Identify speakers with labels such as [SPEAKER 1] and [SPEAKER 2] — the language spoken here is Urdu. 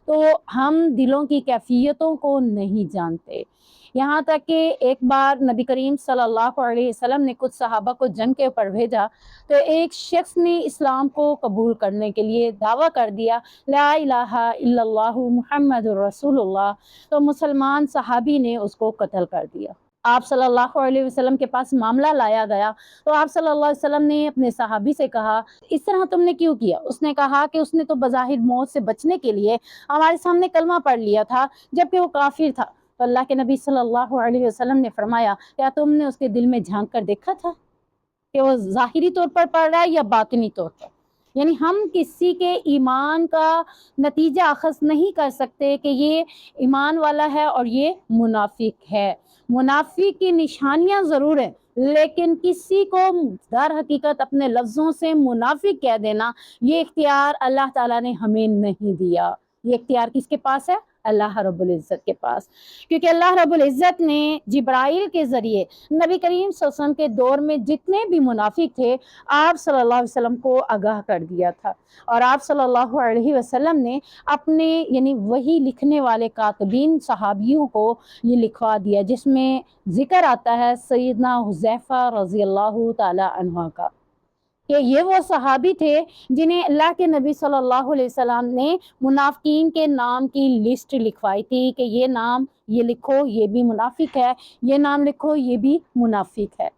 [SPEAKER 1] تو ہم دلوں کی کیفیتوں کو نہیں جانتے۔ یہاں تک کہ ایک بار نبی کریم صلی اللہ علیہ وسلم نے کچھ صحابہ کو جنگ کے اوپر بھیجا، تو ایک شخص نے اسلام کو قبول کرنے کے لیے دعویٰ کر دیا، لا الہ الا اللہ محمد رسول اللہ، تو مسلمان صحابی نے اس کو قتل کر دیا۔ آپ صلی اللہ علیہ وسلم کے پاس معاملہ لایا گیا تو آپ صلی اللہ علیہ وسلم نے اپنے صحابی سے کہا، اس طرح تم نے کیوں کیا؟ اس نے کہا کہ اس نے تو بظاہر موت سے بچنے کے لیے ہمارے سامنے کلمہ پڑھ لیا تھا جبکہ وہ کافر تھا۔ تو اللہ کے نبی صلی اللہ علیہ وسلم نے فرمایا، کیا تم نے اس کے دل میں جھانک کر دیکھا تھا کہ وہ ظاہری طور پر پڑھ رہا ہے یا باطنی طور پر؟ یعنی ہم کسی کے ایمان کا نتیجہ اخذ نہیں کر سکتے کہ یہ ایمان والا ہے اور یہ منافق ہے۔ منافق کی نشانیاں ضرور ہیں، لیکن کسی کو در حقیقت اپنے لفظوں سے منافق کہہ دینا، یہ اختیار اللہ تعالیٰ نے ہمیں نہیں دیا۔ یہ اختیار کس کے پاس ہے؟ اللہ رب العزت کے پاس، کیونکہ اللہ رب العزت نے جبرائیل کے ذریعے نبی کریم صلی اللہ علیہ وسلم کے دور میں جتنے بھی منافق تھے آپ صلی اللہ علیہ وسلم کو آگاہ کر دیا تھا، اور آپ صلی اللہ علیہ وسلم نے اپنے یعنی وہی لکھنے والے کاتبین صحابیوں کو یہ لکھوا دیا، جس میں ذکر آتا ہے سیدنا حذیفہ رضی اللہ تعالی عنہ کا، کہ یہ وہ صحابی تھے جنہیں اللہ کے نبی صلی اللہ علیہ وسلم نے منافقین کے نام کی لسٹ لکھوائی تھی کہ یہ نام یہ لکھو یہ بھی منافق ہے، یہ نام لکھو یہ بھی منافق ہے۔